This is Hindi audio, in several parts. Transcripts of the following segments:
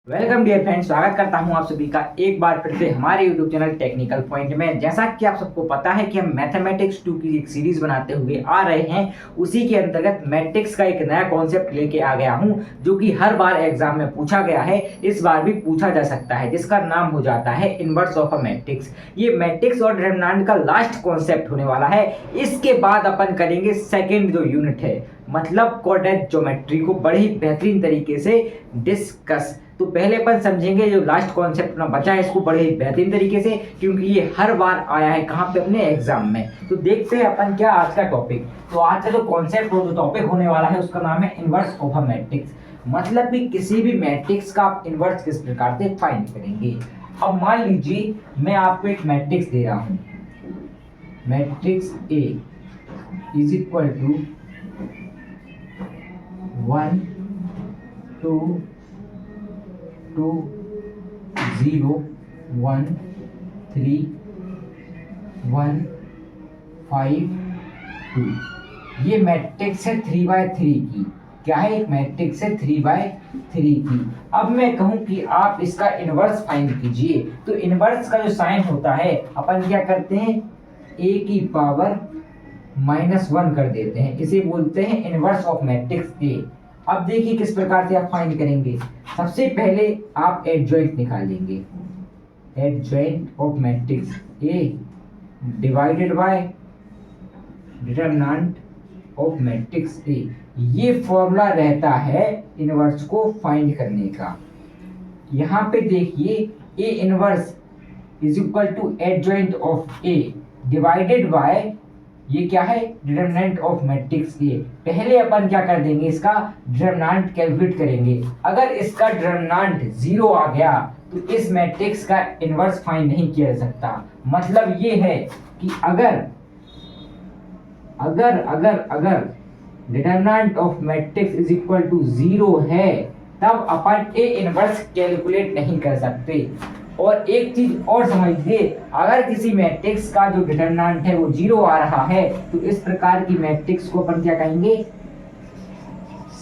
वेलकम डियर फ्रेंड्स, स्वागत करता हूं आप सभी का एक बार फिर से हमारे यूट्यूब चैनल टेक्निकल पॉइंट में। जैसा कि आप सबको पता है कि हम मैथमेटिक्स 2 की एक सीरीज बनाते हुए आ रहे हैं, उसी के अंतर्गत मैट्रिक्स का एक नया कॉन्सेप्ट लेके आ गया हूं जो कि हर बार एग्जाम में पूछा गया है, इस बार भी पूछा जा सकता है, जिसका नाम हो जाता है इनवर्स ऑफ अ मैट्रिक्स। ये मैट्रिक्स और डिटरमिनेंट का लास्ट कॉन्सेप्ट होने वाला है। इसके बाद अपन करेंगे सेकेंड जो यूनिट है, मतलब क्वाड्रेटिक ज्योमेट्री को बड़े ही बेहतरीन तरीके से डिस्कस। तो पहले अपन समझेंगे जो लास्ट कॉन्सेप्ट अपना बचा है इसको बड़े ही बेहतरीन तरीके से, क्योंकि ये हर बार आया है कहाँ पे, अपने एग्जाम में। तो देखते हैं अपन क्या आज का टॉपिक। तो आज का जो कॉन्सेप्ट जो टॉपिक होने वाला है उसका नाम है इनवर्स ऑफ अ मैट्रिक्स। मतलब कि किसी भी मैट्रिक्स का आप इनवर्स किस प्रकार से फाइंड करेंगे। अब मान लीजिए मैं आपको एक मैट्रिक्स दे रहा हूँ, matrix A is equal to 1 2 2 0 1 3 1 5 2। ये मैट्रिक्स है 3/3 की। क्या है? एक मैट्रिक्स है 3/3 की। अब मैं कहूं कि आप इसका इनवर्स फाइंड कीजिए, तो इनवर्स का जो साइन होता है अपन क्या करते हैं, a की पावर -1 कर देते हैं। इसे बोलते हैं इनवर्स ऑफ मैट्रिक्स ए। अब देखिए किस प्रकार से आप फाइंड करेंगे। सबसे पहले आप एडजॉइंट निकालेंगे, adjoint of matrix A divided by determinant of matrix ए। ये फॉर्मूला रहता है इनवर्स को फाइंड करने का। यहाँ पे देखिए A inverse is equal to adjoint of A divided by, ये क्या है, डिटरमिनेंट ऑफ मैट्रिक्स ए। पहले अपन क्या कर देंगे, इसका डिटरमिनेंट कैलकुलेट करेंगे। अगर इसका डिटरमिनेंट 0 आ गया तो इस मैट्रिक्स का इनवर्स फाइंड नहीं किया जा सकता। मतलब ये है कि अगर अगर अगर अगर determinant of matrix is equal to 0 है तब अपन ए इनवर्स कैलकुलेट नहीं कर सकते। और एक चीज और समझिए, अगर किसी मैट्रिक्स का जो डिटरमिनेंट है वो 0 आ रहा है तो इस प्रकार की मैट्रिक्स को अपन क्या कहेंगे,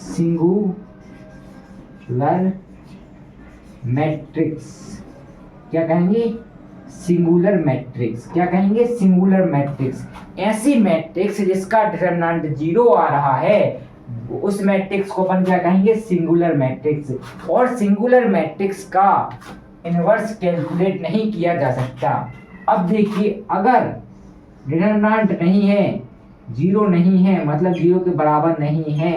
सिंगुलर मैट्रिक्स। क्या कहेंगे? Singular matrix. क्या कहेंगे? Singular matrix. ऐसी मैट्रिक्स जिसका डिटरमिनेंट 0 आ रहा है उस मैट्रिक्स को अपन क्या कहेंगे, सिंगुलर मैट्रिक्स। और सिंगुलर मैट्रिक्स का इनवर्स कैलकुलेट नहीं किया जा सकता। अब देखिए, अगर डिटरमिनेंट नहीं है, 0 नहीं है, मतलब 0 के बराबर नहीं है,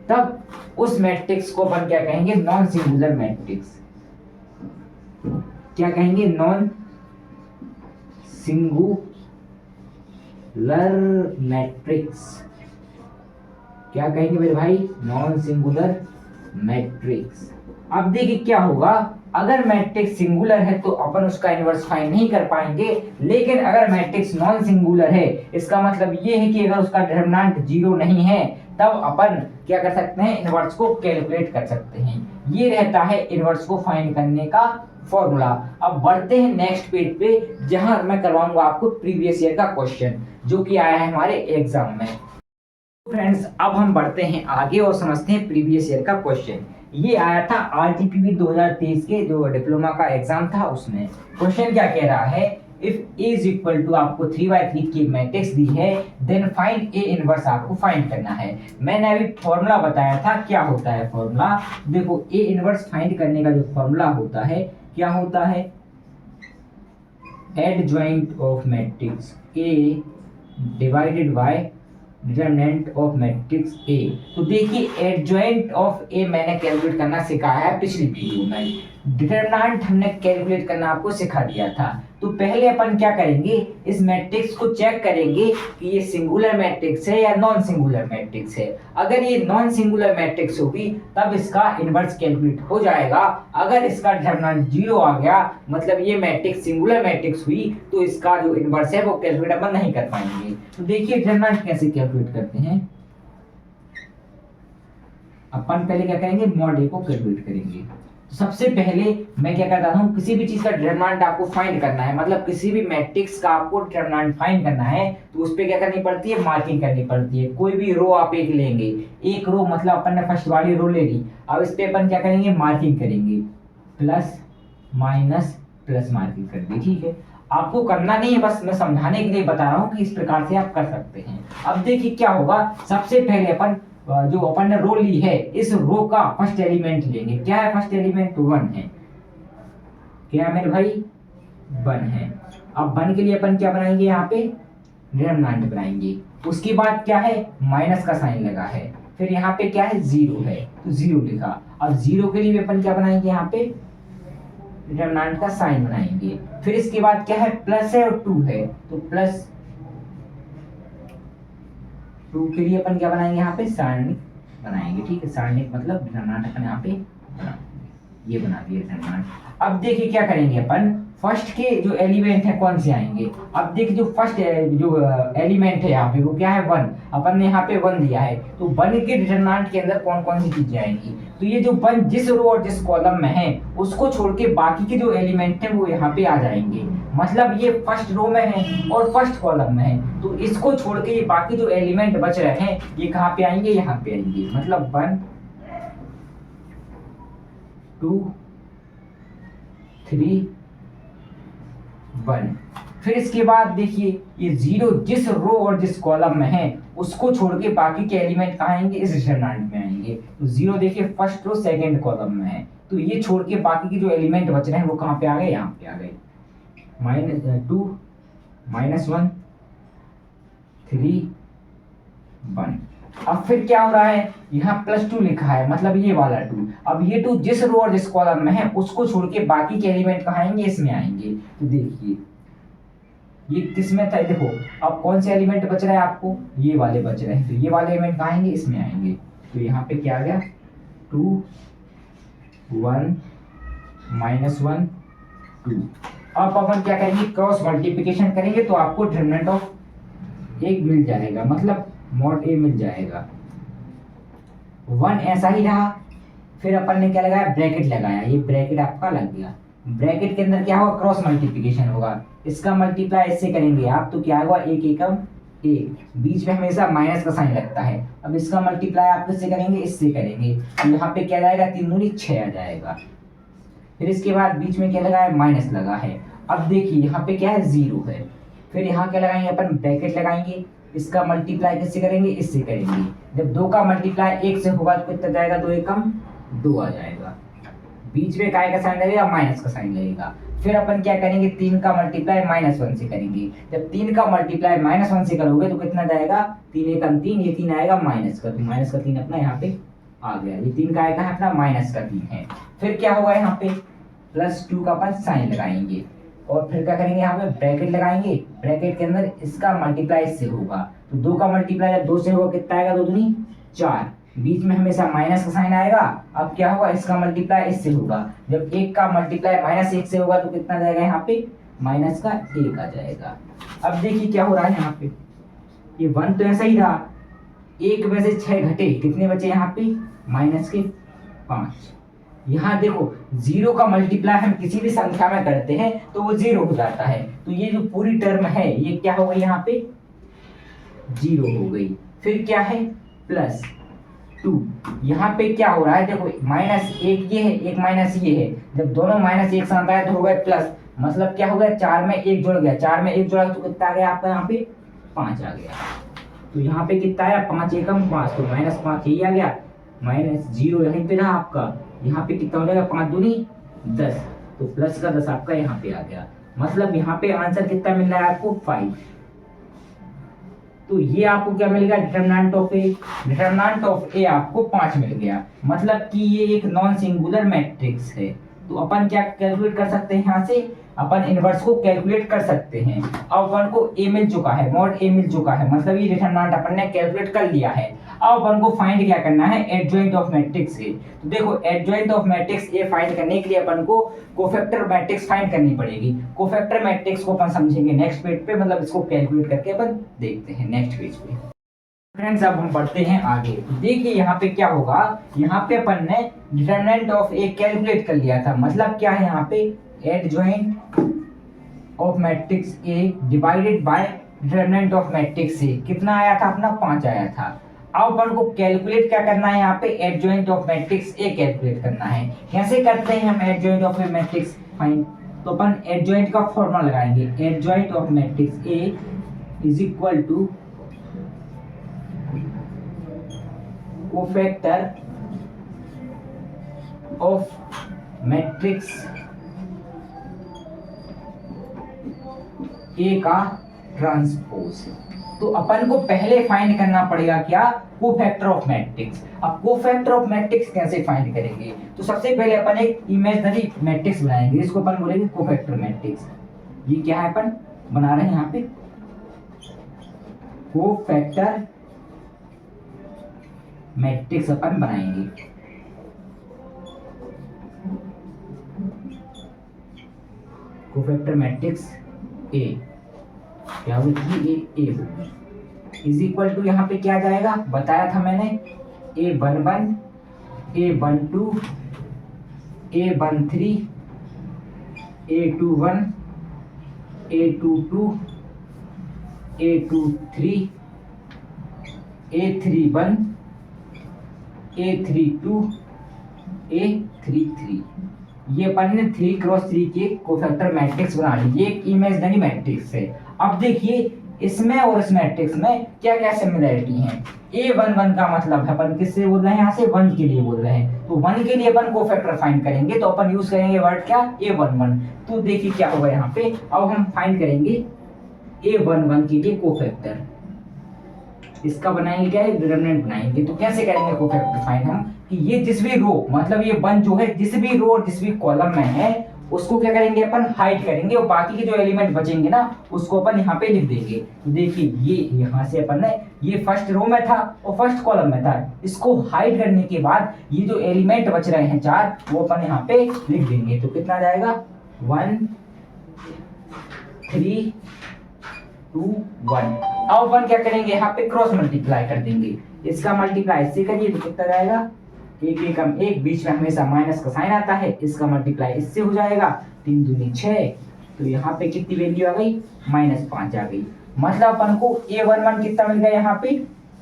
तब उस मैट्रिक्स को अपन क्या कहेंगे, नॉन सिंगुलर मैट्रिक्स। क्या कहेंगे? Non singular matrix. क्या कहेंगे मेरे भाई? Non singular matrix. अब देखिए क्या होगा, अगर मैट्रिक्स सिंगुलर है तो अपन उसका इनवर्स फाइंड नहीं कर पाएंगे, लेकिन अगर मैट्रिक्स नॉन सिंगुलर है इसका मतलब ये है कि अगर उसका डिटरमिनेंट 0 नहीं है तब अपन क्या कर सकते हैं, इनवर्स को कैलकुलेट कर सकते हैं। ये रहता है इनवर्स को फाइंड करने का फॉर्मूला। अब बढ़ते हैं नेक्स्ट पेज पे, जहां मैं करवाऊंगा आपको प्रीवियस ईयर का क्वेश्चन जो कि आया है हमारे एग्जाम में। फ्रेंड्स, अब हम बढ़ते हैं आगे और समझते हैं प्रीवियस ईयर का क्वेश्चन। ये आया था आरटीपीवी 2023 के जो डिप्लोमा का एग्जाम था उसमें। क्वेश्चन क्या कह रहा है, if A is equal to आपको 3/3 की मैट्रिक्स दी है, देन फाइंड ए इनवर्स आपको फाइंड करना है। मैंने अभी फॉर्मूला बताया था, क्या होता है फॉर्मूला। देखो, ए इनवर्स फाइंड करने का जो फॉर्मूला होता है क्या होता है, adjoint of matrix A divided by determinant of matrix A. तो देखिए, एडजॉइंट ऑफ ए मैंने कैलकुलेट करना सिखाया है पिछली वीडियो में, डिटरमिनेंट हमने कैलकुलेट करना आपको सिखा दिया था। तो पहले अपन क्या करेंगे, इस मैट्रिक्स को चेक करेंगे कि ये सिंगुलर मैट्रिक्स है या नॉन सिंगुलर मैट्रिक्स है। अगर ये नॉन सिंगुलर मैट्रिक्स होगी तब इसका इनवर्स कैलकुलेट हो जाएगा। अगर इसका डिटरमिनेंट 0 आ गया मतलब ये मैट्रिक्स सिंगुलर मैट्रिक्स हुई, तो इसका जो इनवर्स है वो कैलकुलेट अपन नहीं कर पाएंगे। तो देखिए डिटरमिनेंट कैसे कैलकुलेट करते हैं। अपन पहले क्या करेंगे, मॉड ए को कैलकुलेट करेंगे। सबसे पहले मैं क्या करता हूँ, किसी भी चीज का डिटरमिनेंट आपको फाइंड करना है, मतलब किसी भी मैट्रिक्स का आपको डिटरमिनेंट फाइंड करना है तो उस पे क्या करनी पड़ती है, मार्किंग करनी पड़ती है। कोई भी रो आप एक लेंगे, एक रो मतलब अपन ने फर्स्ट वाली रो ले ली, अब इस पे अपन क्या करेंगे, मार्किंग करेंगे। प्लस माइनस प्लस मार्किंग कर दी, ठीक है। आपको करना नहीं है, बस मैं समझाने के लिए बता रहा हूँ कि इस प्रकार से आप कर सकते हैं। अब देखिए क्या होगा, सबसे पहले अपन जो अपन ने रो ली है, इस रो का फर्स्ट एलिमेंट लेंगे। क्या है फर्स्ट एलिमेंट? 1 है। क्या है मेरे भाई? 1 है। अब 1 के लिए अपन क्या बनाएंगे? यहाँ पे डिटरमिनेंट बनाएंगे। उसके बाद क्या है? माइनस का साइन लगा है। फिर यहाँ पे क्या है? 0 है, तो 0 लिखा। अब 0 के लिए अपन क्या बनाएंगे? यहाँ पे डिटरमिनेंट का साइन बनाएंगे। फिर इसके बाद क्या है? प्लस है और 2 है, तो प्लस 2 के लिए अपन क्या बनाएंगे? यहाँ पे सारणिक बनाएंगे, ठीक है। सारणिक मतलब डिटरमिनेंट अपन यहाँ पे ये बना दिए डिटरमिनेंट। अब देखिए क्या करेंगे अपन, फर्स्ट के जो एलिमेंट है कौन से आएंगे? अब देखिए जो फर्स्ट जो एलिमेंट है यहाँ पे वो क्या है? 1। अपन ने यहाँ पे 1 दिया है, तो 1 के डिटरमिनेंट के अंदर कौन कौन सी चीजें आएंगी? तो ये जो 1 जिस रो और जिस कॉलम में है उसको छोड़ के बाकी के जो एलिमेंट है वो यहाँ पे आ जाएंगे। मतलब ये फर्स्ट रो में है और फर्स्ट कॉलम में है, तो इसको छोड़ के ये बाकी जो एलिमेंट बच रहे हैं ये कहाँ पे आएंगे? यहाँ पे आएंगे। मतलब 1 2 3 1। फिर इसके बाद देखिए ये 0 जिस रो और जिस कॉलम में है उसको छोड़ के बाकी के एलिमेंट कहाँ आएंगे? इस डिटरमिनेंट में आएंगे। तो 0 देखिए फर्स्ट रो सेकंड कॉलम में है, तो ये छोड़ के बाकी के जो एलिमेंट बच रहे हैं वो कहाँ पे आ गए? यहाँ पे आ गए। -2 -1 3 1। अब फिर क्या हो रहा है? यहाँ +2 लिखा है, मतलब ये वाला 2। अब ये 2 जिस रो और जिस कॉलम में है उसको छोड़ के बाकी के एलिमेंट कहाँ आएंगे? इसमें आएंगे। तो देखिए ये किस में था? देखो अब कौन से एलिमेंट बच रहे हैं आपको? ये वाले बच रहे हैं, तो ये वाले एलिमेंट कहाँ आएंगे? इसमें आएंगे। तो यहाँ पे क्या आ गया? 2 1 -1 2। अब अपन क्या करेंगे? क्रॉस मल्टीप्लिकेशन करेंगे तो आपको डिटरमिनेंट ऑफ 1 मिल जाएगा, मतलब mod a मिल जाएगा। 1 ऐसा ही रहा। फिर अपन ने क्या लगाया? ब्रैकेट लगाया। ये ब्रैकेट आपका लग गया। ब्रैकेट के अंदर क्या होगा? क्रॉस मल्टीप्लिकेशन होगा। इसका मल्टीप्लाई इससे करेंगे आप, तो क्या होगा? 1 एकम 1। बीच में हमेशा माइनस का साइन लगता है। अब इसका मल्टीप्लाई आप किससे करेंगे? इससे करेंगे, तो यहाँ पे क्या जाएगा? 3 दूनी 6 आ जाएगा। फिर इसके बाद बीच में क्या लगा है? माइनस लगा है। अब देखिए यहाँ पे क्या है? 0 है। फिर यहाँ क्या लगाएंगे? अपन ब्रैकेट लगाएंगे। इसका मल्टीप्लाई किससे करेंगे? इससे करेंगे। जब 2 का मल्टीप्लाई 1 से होगा तो कितना जाएगा? 2 एकम 2 आ जाएगा। बीच में काय का साइन लगेगा? माइनस का साइन लगेगा। फिर अपन क्या करेंगे? 3 का मल्टीप्लाई -1 से करेंगे। जब 3 का मल्टीप्लाई -1 से करोगे तो कितना जाएगा? 3 एकम 3, ये 3 आएगा माइनस का, तो माइनस का 3 अपना यहाँ पे आ गया। ये 3 का आएगा अपना माइनस का 3 है। फिर क्या होगा? यहाँ पे +2 का अपन साइन लगाएंगे और फिर क्या करेंगे? यहाँ पे ब्रैकेट लगाएंगे। ब्रैकेट के अंदर इसका मल्टीप्लाई इससे होगा, तो 2 का मल्टीप्लाई जब 2 से होगा कितना आएगा? 2 दूनी 4। बीच में हमेशा माइनस का साइन आएगा। अब क्या होगा? इसका मल्टीप्लाई इससे होगा। जब 1 का मल्टीप्लाई -1 से होगा तो कितना जाएगा? यहाँ पे -1 आ जाएगा। अब देखिए क्या हो रहा है यहाँ पे, ये 1 तो ऐसा ही रहा। 1 में से 6 घटे, कितने बचे यहाँ पे? -5। यहाँ देखो 0 का मल्टीप्लाई हम किसी भी संख्या में करते हैं तो वो 0 हो जाता है, तो ये जो पूरी टर्म है ये क्या हो गई? यहाँ पे 0 हो गई। फिर क्या है? +2। यहाँ पे क्या हो रहा है? देखो -1 ये है, 1 माइनस ये है। जब दोनों माइनस एक साथ आए तो हो गए प्लस, मतलब क्या हो गया? 4 में 1 जुड़ गया। 4 में 1 जुड़ा तो कितना आ गया आपका? यहाँ पे 5 आ गया। तो यहाँ पे कितना आया? 5 एकम 5, तो -5 यही आ गया। -0 यहीं पे रहा आपका। यहाँ पे कितना हो जाएगा? 5 दूनी 10, तो प्लस का 10 आपका यहाँ पे आ गया। मतलब यहाँ पे आंसर कितना मिल रहा है आपको? 5। तो ये आपको क्या मिल गया? Determinant of A. Determinant of A आपको 5 मिल गया। मतलब कि ये एक नॉन सिंगुलर मैट्रिक्स है। तो अपन क्या कैलकुलेट कर सकते हैं? यहाँ से अपन इनवर्स को कैलकुलेट कर सकते हैं। अब अपन को ए मिल चुका है, mod a मिल चुका है, मतलब ये डिटरमिनेंट अपन ने कैलकुलेट कर लिया है। अब अपन को फाइंड क्या करना है? Adjoint of matrix A. तो देखो adjoint of matrix A find करने के लिए अपन को कोफैक्टर मैट्रिक्स फाइंड करनी पड़ेगी। कोफैक्टर मैट्रिक्स को अपन समझेंगे नेक्स्ट पेज पे, मतलब इसको कैलकुलेट करके अपन देखते हैं नेक्स्ट पेज पे। फ्रेंड्स अब हम बढ़ते हैं आगे। देखिए यहाँ पे क्या होगा? यहाँ पे अपन ने डिटरमिनेंट ऑफ ए कैलकुलेट कर लिया था। मतलब क्या है यहाँ पे? Adjoint of matrix A divided by determinant of matrix ए। कितना आया था अपना? 5 आया था। अब अपन को कैलकुलेट क्या करना है, यहाँ पे adjoint of matrix A calculate करना है। कैसे करते हैं हम adjoint of A matrix find, तो अपन एडजॉइंट का फॉर्मूला लगाएंगे, adjoint of matrix A is equal to cofactor of matrix A का ट्रांसपोज। तो अपन को पहले फाइंड करना पड़ेगा क्या, कोफैक्टर ऑफ मैट्रिक्स। अब कोफैक्टर ऑफ मैट्रिक्स कैसे फाइंड करेंगे, तो सबसे पहले अपन एक इमेजिनरी मैट्रिक्स बनाएंगे, इसको अपन बोलेंगे कोफैक्टर मैट्रिक्स। ये क्या है अपन बना रहे हैं यहाँ पे, कोफैक्टर मैट्रिक्स अपन बनाएंगे। कोफैक्टर मैट्रिक्स ए क्या होगी, ए होगी इज इक्वल टू, यहाँ पे क्या जाएगा बताया था मैंने, A11 A12 A13 A21 A22 A23 A31 A32 A33। ये अपन ने 3x3 के कोफैक्टर मैट्रिक्स बना ली, ये एक इमेजिनरी मैट्रिक्स है। अब देखिए इसमें और इस मैट्रिक्स में क्या क्या सिमिलरिटी है। A11 का मतलब है अपन किससे बोल रहे हैं, यहाँ से 1 के लिए बोल रहे हैं, तो 1 के लिए अपन कोफैक्टर फाइंड करेंगे, तो अपन यूज करेंगे वर्ड क्या, A11। तो देखिए क्या होगा यहाँ पे, अब हम फाइंड करेंगे A11 के लिए कोफैक्टर, इसका बनाएंगे क्या, डिटरमिनेंट बनाएंगे। तो कैसे करेंगे कोफैक्टर फाइंड हम, कि ये जिस भी रो मतलब ये 1 जो है जिस भी रो और जिस भी कॉलम में है उसको क्या करेंगे अपन हाइड करेंगे, और बाकी के जो एलिमेंट बचेंगे ना उसको अपन यहाँ पे लिख देंगे। तो देखिए ये यहाँ से अपन ने ये फर्स्ट रो में था और फर्स्ट कॉलम में था, इसको हाइड करने के बाद ये जो एलिमेंट बच रहे हैं 4 वो अपन यहाँ पे लिख देंगे। तो कितना जाएगा 1 3 2 1। अब अपन क्या करेंगे यहाँ पे क्रॉस मल्टीप्लाई कर देंगे, इसका मल्टीप्लाई इससे करिए तो कितना जाएगा, एक एकम एक, बीच में हमेशा माइनस का साइन आता है, इसका मल्टीप्लाई इससे हो जाएगा 3 दूनी 6। तो यहाँ पे कितनी वैल्यू आ गई, -5 आ गई। मतलब अपन को A11 कितना मिल गया, यहाँ पे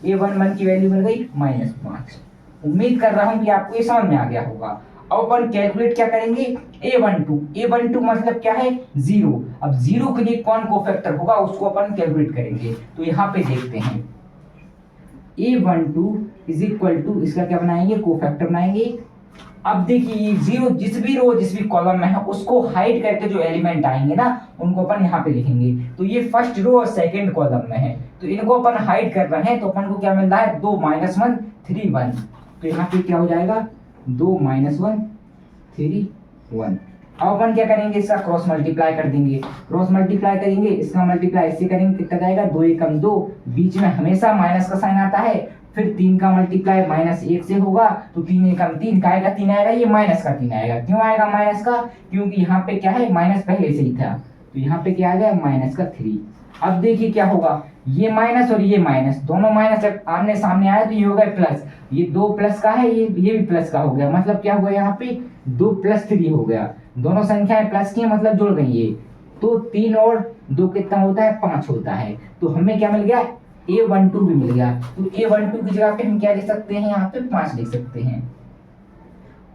A11 की वैल्यू मिल गई -5। उम्मीद कर रहा हूँ कि आपको ये समझ में आ गया होगा। अब अपन कैलकुलेट क्या करेंगे, A12 मतलब क्या है 0। अब 0 के लिए कौन कोफैक्टर होगा उसको अपन कैलकुलेट करेंगे। तो यहाँ पे देखते हैं A12 इज इक्वल टू, इसका क्या बनाएंगे, कोफैक्टर बनाएंगे। अब देखिए 0 जिस भी रो जिस भी कॉलम में है उसको हाइड करके जो एलिमेंट आएंगे ना उनको अपन यहाँ पे लिखेंगे। तो ये फर्स्ट रो और सेकंड कॉलम में है, तो इनको अपन हाइड कर रहे हैं, तो अपन को क्या मिल रहा है 2 - 1 3 1। तो यहाँ पे क्या हो जाएगा 2 - 1 3 1। अब अपन क्या करेंगे, इसका क्रॉस मल्टीप्लाई कर देंगे, क्रॉस मल्टीप्लाई करेंगे, इसका मल्टीप्लाई इससे करेंगे, कितना जाएगा 2 एकम 2, बीच में हमेशा माइनस का साइन आता है, फिर 3 का मल्टीप्लाई -1 से होगा, तो 3 एकम 3 का आएगा 3 आएगा, ये माइनस का 3 आएगा। क्यों आएगा माइनस का, क्योंकि यहाँ पे क्या है माइनस पहले से ही था, तो यहाँ पे क्या आ गया माइनस का 3। अब देखिए क्या होगा, ये माइनस और ये माइनस दोनों माइनस जब आमने सामने आए तो ये हो गया प्लस, ये 2 प्लस का है, ये भी प्लस का हो गया, मतलब क्या हुआ यहाँ पे 2 + 3 हो गया। दोनों संख्याएं प्लस की मतलब जुड़ गई ये, तो 3 और 2 कितना होता है 5 होता है। तो हमें क्या मिल गया A12 भी मिल गया। तो A12 की जगह पे हम क्या लिख सकते हैं, यहाँ पे 5 लिख सकते हैं।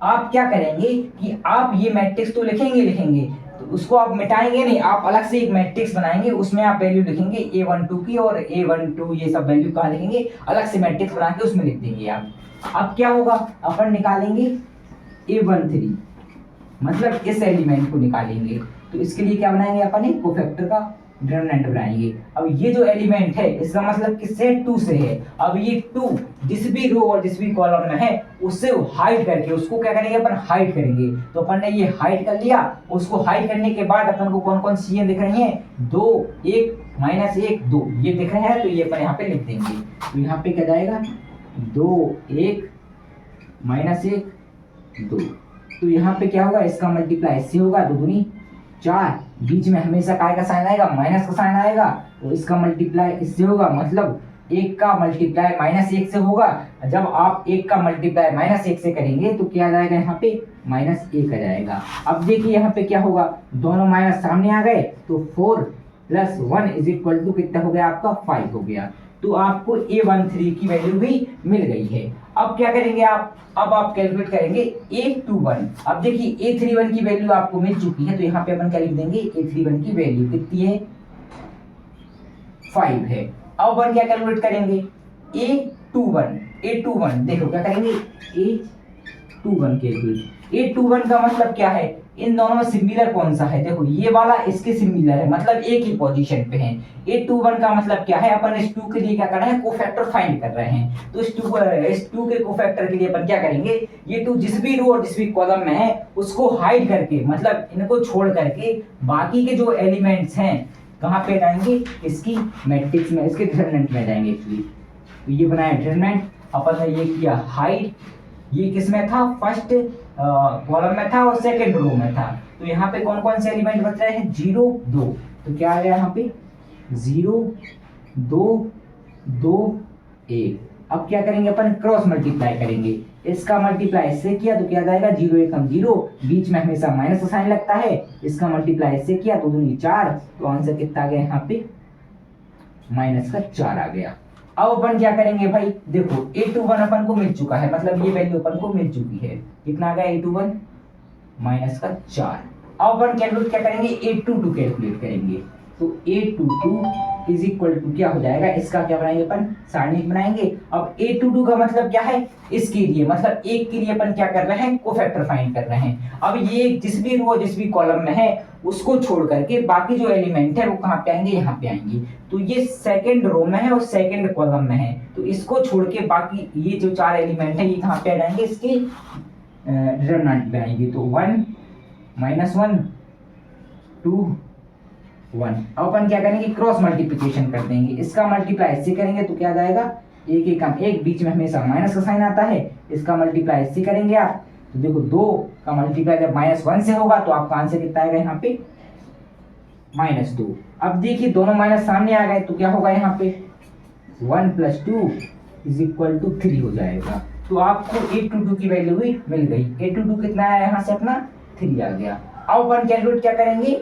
आप क्या करेंगे कि आप ये मैट्रिक्स तो लिखेंगे तो उसको आप मिटाएंगे नहीं, आप अलग से एक मैट्रिक्स बनाएंगे, उसमें आप वैल्यू लिखेंगे A12 की, और A12 ये सब वैल्यू कहाँ लिखेंगे, अलग से मैट्रिक्स बना के उसमें लिख देंगे आप। अब क्या होगा, अपन निकालेंगे A13 मतलब इस एलिमेंट को निकालेंगे, तो इसके लिए क्या बनाएंगे अपन एक कोफैक्टर का डिटरमिनेंट बनाएंगे। अब ये जो एलिमेंट है इसका मतलब किससे 2 से है। अब ये 2 जिस भी रो और जिस भी कॉलम में है उससे हाइड करके उसको क्या करेंगे अपन हाइड करेंगे। तो अपन ने ये हाइड कर लिया, उसको हाइड करने के बाद अपन को कौन कौन सी चीजें दिख रही हैं, 2 1 -1 2 ये दिख रहे हैं, तो ये अपन यहाँ पे लिख देंगे। तो यहाँ पे क्या जाएगा 2 1 -1 2। तो यहाँ पे क्या होगा, इसका मल्टीप्लाई इससे होगा 2 दूनी 4, बीच में हमेशा काय का साइन आएगा माइनस का साइन आएगा, तो इसका मल्टीप्लाई इससे होगा, मतलब 1 का मल्टीप्लाई -1 से होगा। जब आप 1 का मल्टीप्लाई -1 से करेंगे तो क्या आ जाएगा यहाँ पे -1 आ जाएगा। अब देखिए यहाँ पे क्या होगा, दोनों माइनस सामने आ गए, तो 4 + 1 = कितना हो गया आपका 5 हो गया। तो आपको A13 की वैल्यू भी मिल गई है। अब क्या करेंगे आप, अब आप कैलकुलेट करेंगे A21। अब देखिए A31 की वैल्यू आपको मिल चुकी है, तो यहाँ पे अपन क्या लिख देंगे, A31 की वैल्यू कितनी है, 5 है। अब अपन क्या कैलकुलेट करेंगे, A21 देखो क्या करेंगे, A21 कैलकुलेट। A21 का मतलब क्या है, इन दोनों में सिमिलर कौन सा है, देखो ये वाला इसके सिमिलर है, मतलब एक ही पोजीशन पे है। A21 का मतलब क्या है, अपन इस 2 के लिए क्या कर रहे हैं, कोफैक्टर फाइंड कर रहे हैं। तो इस 2 के कोफैक्टर के लिए अपन क्या करेंगे, ये 2 जिस भी रो और जिस भी कॉलम में है उसको हाइड करके, मतलब इनको छोड़ करके बाकी के जो एलिमेंट्स हैं कहाँ पे जाएंगे, इसकी मैट्रिक्स में, इसके डिटरमिनेंट में जाएंगे एक्चुअली। तो ये बनाया डिटरमिनेंट, अपन ने ये किया हाइड, ये किस में था, फर्स्ट कॉलम में था और सेकंड रो में था। तो यहाँ पे कौन कौन से एलिमेंट बच रहे हैं, 0 2, तो क्या आ गया यहाँ पे 0 2 2 1। अब क्या करेंगे अपन, क्रॉस मल्टीप्लाई करेंगे, इसका मल्टीप्लाई इससे किया तो क्या जाएगा, 0 1 0, बीच में हमेशा माइनस का साइन लगता है, इसका मल्टीप्लाई इससे किया तो 2 4, तो आंसर कितना आ गया यहाँ पे, -4 आ गया। अब अपन क्या करेंगे भाई, देखो A21 अपन को मिल चुका है, मतलब ये वैल्यू अपन को मिल चुकी है, कितना आ गया A21 -4। अब अपन कैलकुलेट क्या करेंगे, A22 कैलकुलेट करेंगे। तो A22 इज इक्वल टू क्या हो जाएगा, इसका क्या बनाएंगे अपन, सारणिक बनाएंगे। अब A22 का मतलब क्या है, इसके लिए मतलब एक के लिए अपन क्या कर रहे हैं, कोफैक्टर फाइंड कर रहे हैं। अब ये जिस भी रो जिस भी कॉलम में है उसको छोड़ करके बाकी जो एलिमेंट है वो कहाँ पे आएंगे, यहाँ पे आएंगे। तो ये सेकंड रो में है और सेकंड कॉलम में है, तो इसको छोड़ के बाकी ये जो 4 एलिमेंट है ये कहाँ पे आ जाएंगे, इसके डिटरमिनेंट पे आएंगे। तो 1 -1 2 1। अब अपन क्या करेंगे, क्रॉस मल्टीप्लिकेशन कर देंगे, इसका मल्टीप्लाई इससे करेंगे तो क्या जाएगा, 1 1 कम 1, बीच में हमेशा माइनस का साइन आता है, इसका मल्टीप्लाई इससे करेंगे आप, तो देखो 2 का मल्टीप्लाई जब -1 से होगा तो आपका आंसर कितना आएगा यहाँ पे, -2। अब देखिए दोनों माइनस सामने आ गए तो क्या होगा यहाँ पे, 1 + 2 = 3 हो जाएगा। तो आपको A22 की वैल्यू भी मिल गई। A22 कितना आया यहाँ से अपना, 3 आ गया। अब अपन कैलकुलेट क्या करेंगे,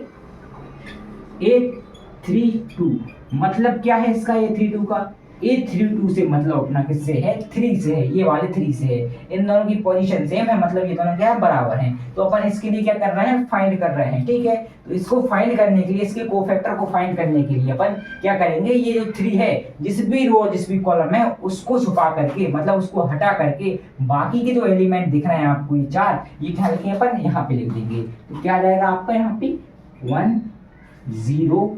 A32 मतलब क्या है इसका, A32 का, A32 से मतलब अपना किससे है, 3 से है, ये वाले 3 से है। इन दोनों की पोजीशन सेम है, मतलब ये दोनों क्या है, बराबर हैं। तो अपन इसके लिए क्या कर रहे हैं, फाइंड कर रहे हैं, ठीक है। तो इसको फाइंड करने के लिए, इसके कोफैक्टर को फाइंड करने के लिए अपन क्या करेंगे, ये जो 3 है जिस भी रो जिस भी कॉलम है उसको छुपा करके, मतलब उसको हटा करके बाकी के जो एलिमेंट दिख रहे हैं आपको ये 4, ये क्या लिखेंगे अपन, यहाँ पे लिख देंगे। तो क्या आ जाएगा आपका यहाँ पे 1 0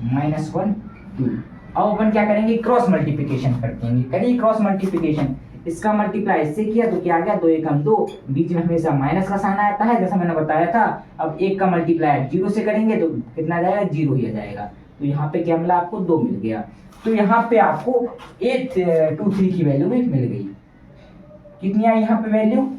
-1 2। अब अपन क्या करेंगे, क्रॉस मल्टीप्लिकेशन कर देंगे, करिए क्रॉस मल्टीप्लिकेशन, इसका मल्टीप्लाई इससे किया तो क्या आ गया, 2 1 2, बीच में हमेशा माइनस का साइन आता है जैसा मैंने बताया था। अब 1 का मल्टीप्लाई 0 से करेंगे तो कितना आ जाएगा, 0 ही आ जाएगा। तो यहाँ पे क्या मिला आपको, 2 मिल गया। तो यहाँ पे आपको 823 की वैल्यू भी मिल गई। कितनी आई यहाँ पे वैल्यू,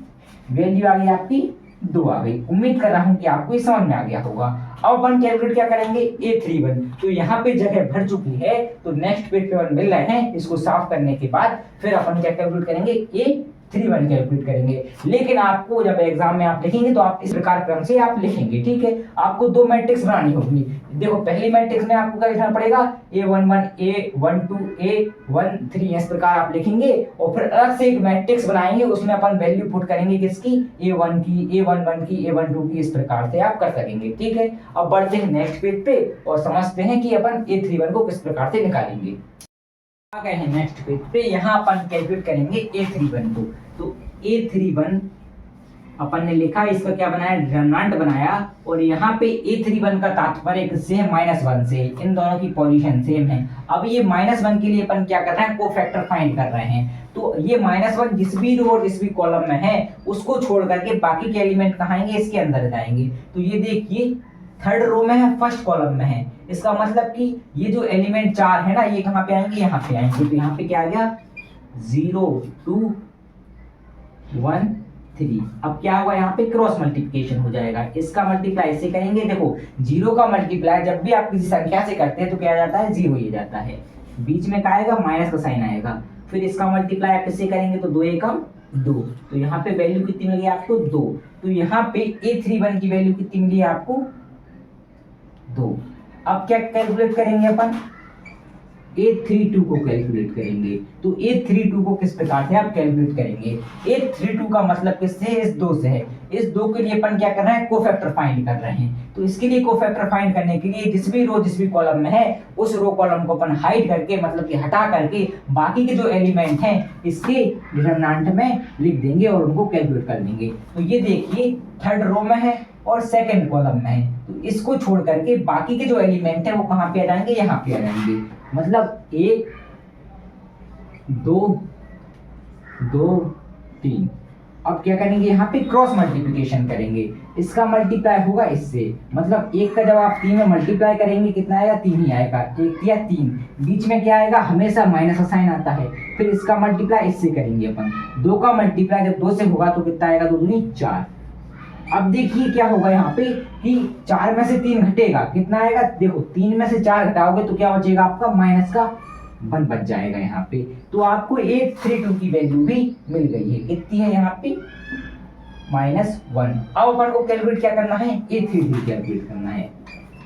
वैल्यू आ गई आपकी 2 आ गई। उम्मीद कर रहा हूँ कि आपको ये समझ में आ गया होगा। अब अपन कैलकुलेट क्या करेंगे, A31। तो यहाँ पे जगह भर चुकी है, तो नेक्स्ट पेज पे अपन मिल रहे हैं, इसको साफ करने के बाद फिर अपन क्या कैलकुलेट करेंगे, A31 कैलकुलेट करेंगे। लेकिन आपको जब एग्जाम में आप लिखेंगे तो आप इस प्रकार क्रम से आप लिखेंगे, ठीक है। आपको 2 मैट्रिक्स बनानी होगी। देखो पहली मैट्रिक्स में आपको क्या लिखना पड़ेगा, A11 A12 A13, इस प्रकार आप लिखेंगे और फिर अलग से एक मैट्रिक्स बनाएंगे, उसमें अपन वैल्यू पुट करेंगे किसकी, A1 की A11 की A12 की, इस प्रकार से आप कर सकेंगे, ठीक है। अब बढ़ते हैं नेक्स्ट पेज पे और समझते हैं कि अपन A31 को किस प्रकार से निकालेंगे। आ गए हैं नेक्स्ट पेज पे, यहाँ अपन कैलकुलेट करेंगे A31 को। तो A31 अपन ने लिखा, इसका क्या बनाया, डिटरमिनेंट बनाया, और यहाँ पे A31 का तात्पर्य किससे है, -1 से। इन दोनों की पोजीशन सेम है। अब ये -1 के लिए अपन क्या कर रहे हैं, कोफैक्टर फाइंड कर रहे हैं। तो ये -1 जिस भी रो और जिस भी कॉलम में है उसको छोड़ करके बाकी के एलिमेंट कहाँ आएंगे, इसके अंदर जाएंगे। तो ये देखिए थर्ड रो में है, फर्स्ट कॉलम में है, इसका मतलब कि ये जो एलिमेंट 4 है ना, ये कहाँ पे आएंगे, यहाँ पे आएंगे। तो यहाँ पे क्या आ गया, 0 2 1 3। अब क्या होगा, यहाँ पे क्रॉस मल्टीप्लिकेशन हो जाएगा, इसका मल्टीप्लाई इससे करेंगे। देखो 0 का मल्टीप्लाई जब भी आप किसी संख्या से करते हैं तो क्या जाता है, 0 ही जाता है, बीच में क्या आएगा, माइनस का साइन आएगा। फिर इसका मल्टीप्लाई आप इससे करेंगे तो 2 1 2, तो यहाँ पे वैल्यू कितनी मिली आपको, 2। तो यहाँ पे A31 की वैल्यू कितनी मिली आपको, 2। अब क्या कैलकुलेट करेंगे अपन, A32 को कैलकुलेट करेंगे। तो A32 को किस प्रकार से आप कैलकुलेट करेंगे? A32 का मतलब किससे है? इस 2 से है। इस 2 के लिए अपन क्या कर रहे हैं? कोफैक्टर फाइंड कर रहे हैं। तो इसके लिए कोफैक्टर फाइंड करने के लिए जिस भी रो जिस भी कॉलम में है उस रो कॉलम को अपन हाइड करके मतलब कि हटा करके बाकी के जो एलिमेंट हैं इसके डिटरमिनेंट में लिख देंगे और उनको कैलकुलेट कर लेंगे। तो ये देखिए थर्ड रो में है और सेकंड कॉलम में है, तो इसको छोड़ करके बाकी के जो एलिमेंट है वो कहाँ पे आ जाएंगे? यहाँ पे आ जाएंगे। मतलब 1 2 2 3। अब क्या करेंगे? यहाँ पे क्रॉस मल्टीप्लिकेशन करेंगे। इसका मल्टीप्लाई होगा इससे, मतलब 1 का जब आप 3 में मल्टीप्लाई करेंगे कितना आएगा? 3 ही आएगा। 1 या 3, बीच में क्या आएगा? हमेशा माइनस का साइन आता है। फिर इसका मल्टीप्लाई इससे करेंगे अपन। 2 का मल्टीप्लाई जब 2 से होगा तो कितना आएगा? 2 दूनी 4। अब देखिए क्या होगा यहाँ पे कि 4 में से 3 घटेगा, कितना आएगा? देखो 3 में से 4 घटाओगे तो क्या बचेगा आपका? माइनस का 1 बच जाएगा यहाँ पे। तो आपको 832 की वैल्यू भी मिल गई है। कितनी है यहाँ पे? -1। अब अपन को कैलकुलेट क्या करना है? A33 कैलकुलेट करना है।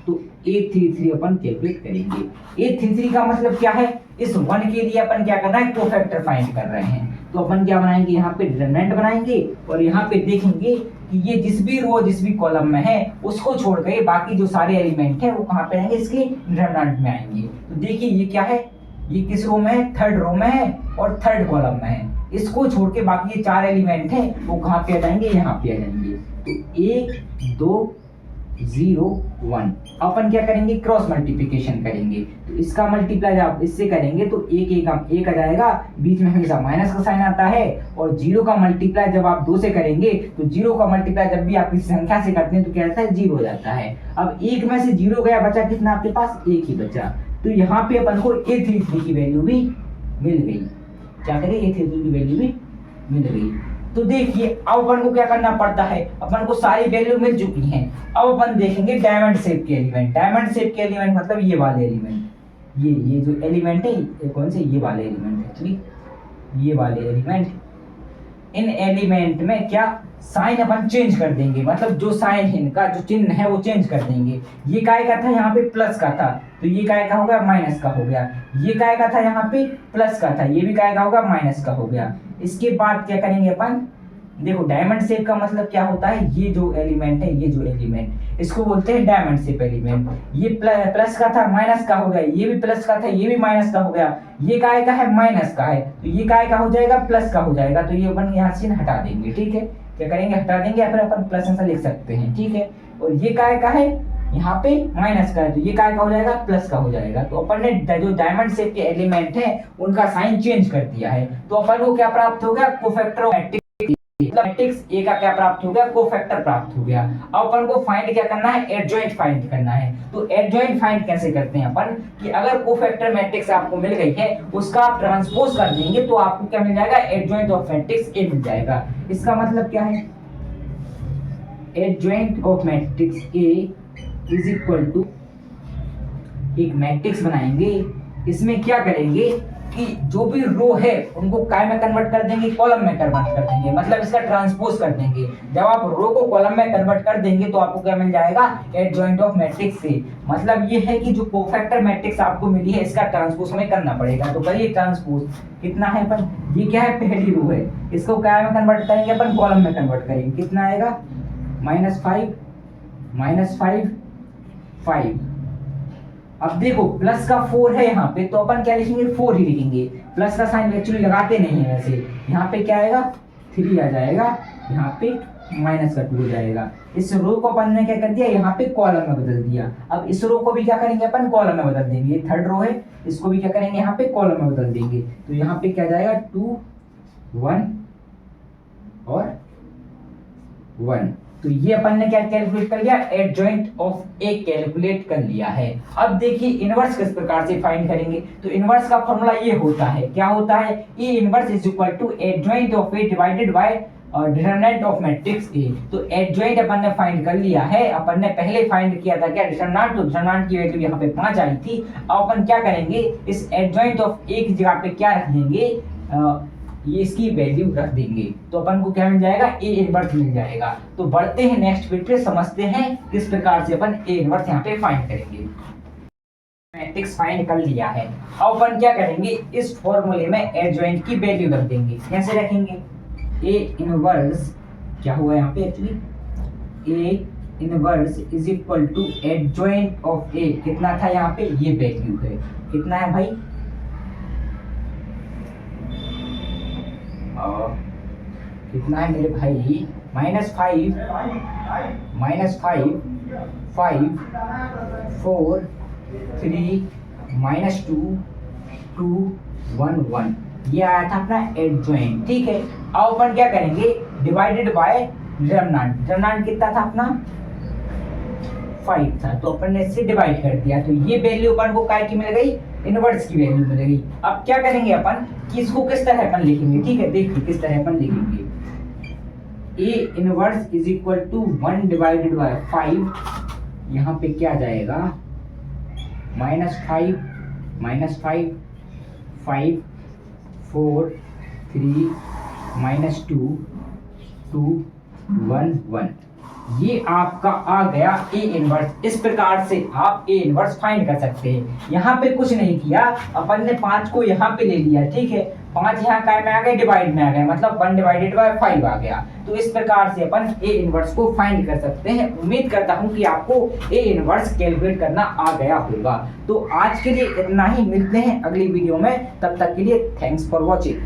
तो A33 अपन कैलकुलेट करेंगे। A33 का मतलब क्या है? इस 1 के लिए अपन क्या कर रहे हैं? कोफैक्टर फाइंड कर रहे हैं। तो अपन क्या बनाएंगे? यहाँ पे डिटरमिनेंट बनाएंगे और यहाँ पे देखेंगे कि ये जिस भी रो जिस भी कॉलम में है उसको छोड़ के बाकी जो सारे एलिमेंट है वो कहाँ पे आएंगे? इसके डिटरमिनेंट में आएंगे। तो देखिए ये क्या है? ये किस रो में है? थर्ड रो में है और थर्ड कॉलम में है। इसको छोड़ के बाकी ये 4 एलिमेंट है वो कहाँ पे आ जाएंगे? यहाँ पे आ जाएंगे। तो 1 2 0 1। अपन क्या करेंगे? क्रॉस मल्टीप्लिकेशन करेंगे। तो इसका मल्टीप्लाई आप इससे करेंगे तो 1 आ जाएगा, बीच में हमेशा माइनस का साइन आता है। और 0 का मल्टीप्लाई जब आप 2 से करेंगे तो 0 का मल्टीप्लाई जब भी आप किसी संख्या से करते हैं तो क्या रहता है? 0 हो जाता है। अब 1 में से 0 गया, बचा कितना आपके पास? 1 ही बचा। तो यहाँ पे अपन को A33 की वैल्यू भी मिल गई। क्या करें? A33 की वैल्यू भी मिल गई। तो देखिए अब अपन को क्या करना पड़ता है? अपन को सारी वैल्यू मिल चुकी हैं। अब अपन देखेंगे डायमंड शेप के एलिमेंट। डायमंड शेप के एलिमेंट मतलब ये वाले एलिमेंट, ये जो एलिमेंट है ये कौन से? ये वाले एलिमेंट एक्चुअली, ये वाले एलिमेंट। इन एलिमेंट में क्या साइन अपन चेंज कर देंगे, मतलब जो साइन है इनका जो चिन्ह है वो चेंज कर देंगे। ये काय का था? यहाँ पे प्लस का था, तो ये काय का हो गया? माइनस का हो गया। ये काय का था? यहाँ पे प्लस का था, ये भी काय का होगा? माइनस का हो गया। इसके बाद क्या करेंगे अपन? देखो डायमंड शेप का मतलब क्या होता है? ये जो एलिमेंट है, ये जो एलिमेंट इसको बोलते हैं डायमंड शेप एलिमेंट। ये प्लस का था, माइनस का हो गया। ये भी प्लस का था, ये भी माइनस का हो गया। ये काय का है? माइनस का है, तो ये काय का हो जाएगा? प्लस का हो जाएगा। तो ये अपन यहाँ से हटा देंगे। ठीक है, क्या करेंगे? हटा देंगे या फिर अपन प्लस ऐसा लिख सकते हैं। ठीक है, और ये काय का है? यहाँ पे माइनस का है, तो ये काय का हो जाएगा? प्लस का हो जाएगा। तो अपन ने जो डायमंड शेप के एलिमेंट है उनका साइन चेंज कर दिया है। तो अपन को क्या प्राप्त हो गया? Cofactor matrix. मैट्रिक्स ए का क्या प्राप्त हो गया? कोफैक्टर प्राप्त हो गया। अब अपन को फाइंड क्या करना है? एडजॉइंट फाइंड करना है। तो एडजॉइंट फाइंड कैसे करते हैं अपन? कि अगर कोफैक्टर मैट्रिक्स आपको मिल गई है उसका आप ट्रांसपोज कर देंगे तो आपको क्या मिल जाएगा? एडजॉइंट ऑफ मैट्रिक्स ए मिल जाएगा। इसका मतलब क्या है? Adjoint of matrix A is equal to, एक मैट्रिक्स बनाएंगे, इसमें क्या करेंगे कि जो भी रो है उनको काय में कन्वर्ट कर देंगे? कॉलम में कन्वर्ट कर देंगे, मतलब इसका ट्रांसपोज कर देंगे। जब आप रो को कॉलम में कन्वर्ट कर देंगे तो आपको क्या मिल जाएगा? एडजॉइंट ऑफ मैट्रिक्स से। मतलब ये है कि जो कोफैक्टर मैट्रिक्स आपको मिली है इसका ट्रांसपोज हमें करना पड़ेगा। तो करिए ट्रांसपोज। कितना है अपन? ये क्या है? पहली रो है, इसको काय में कन्वर्ट करेंगे अपन? कॉलम में कन्वर्ट करेंगे। कितना आएगा? -5 -5 5। अब देखो प्लस का 4 है यहाँ पे, तो अपन क्या लिखेंगे? 4 ही लिखेंगे। प्लस का साइन एक्चुअली लगाते नहीं है वैसे। यहाँ पे क्या आएगा? 3 आ जाएगा, यहाँ पे माइनस का 2 हो जाएगा। इस रो को अपन ने क्या कर दिया? यहाँ पे कॉलम में बदल दिया। अब इस रो को भी क्या करेंगे अपन? कॉलम में बदल देंगे। ये थर्ड रो है, इसको भी क्या करेंगे? यहाँ पे कॉलम में बदल देंगे। तो यहाँ पे क्या जाएगा? 2 1 और 1। तो ये अपन ने क्या कैलकुलेट कर लिया? एडजॉइंट ऑफ ए कैलकुलेट कर लिया है। अब देखिए इनवर्स किस प्रकार से फाइंड करेंगे? तो इनवर्स का फॉर्मूला ये होता है, क्या होता है? A inverse is equal to adjoint of A divided by determinant of matrix A. तो एडजॉइंट अपन ने फाइंड कर लिया है। अपन ने पहले फाइंड किया था क्या? डिटरमिनेंट। तो डिटरमिनेंट की वैल्यू यहाँ पे 5 आई थी। अब अपन क्या करेंगे? इस एडजॉइंट ऑफ ए की जगह पे क्या रख देंगे? ये इसकी वैल्यू रख देंगे। तो अपन को क्या मिल जाएगा? ए इनवर्स मिल जाएगा। तो बढ़ते हैं नेक्स्ट वीडियो पे, समझते हैं किस प्रकार से अपन ए इनवर्स यहाँ पे फाइंड करेंगे। मैट्रिक्स फाइंड कर लिया है। अब अपन क्या करेंगे, इस फॉर्मूले में एडजॉइंट की वैल्यू रख देंगे। कैसे रखेंगे, ए इनवर्स क्या हुआ यहाँ पे actually, A inverse is equal to adjoint of A, कितना था यहाँ पे, ये वैल्यू है, कितना है भाई, कितना है मेरे भाई, -5 5 4 3 -2 2 1 1, ये आया था अपना एडजॉइंट। ठीक है, अब अपन क्या करेंगे, डिवाइडेड बाय डिटरमिनेंट, डिटरमिनेंट कितना था अपना 5 था, तो अपन ने इससे डिवाइड कर दिया, तो ये वैल्यू अपन को काय की मिल गई, इनवर्स की वैल्यू मिल गई। अब क्या करेंगे अपन कि इसको किस तरह अपन लिखेंगे, ठीक है, देखिए किस तरह अपन लिखेंगे, A inverse is equal to 1 divided by 5, यहाँ पे क्या जाएगा -5 5 4 3 -2 2 1 1, ये आपका आ गया ए इनवर्स। इस प्रकार से आप ए इनवर्स फाइंड कर सकते हैं। यहाँ पे कुछ नहीं किया, अपन ने 5 को यहाँ पे ले लिया, ठीक है, 5 यहाँ काय में आ गए, डिवाइड में आ गए, मतलब 1 डिवाइडेड बाय 5 आ गया। तो इस प्रकार से अपन ए इनवर्स को फाइंड कर सकते हैं। उम्मीद करता हूँ कि आपको ए इनवर्स कैलकुलेट करना आ गया होगा। तो आज के लिए इतना ही, मिलते हैं अगली वीडियो में, तब तक के लिए थैंक्स फॉर वॉचिंग।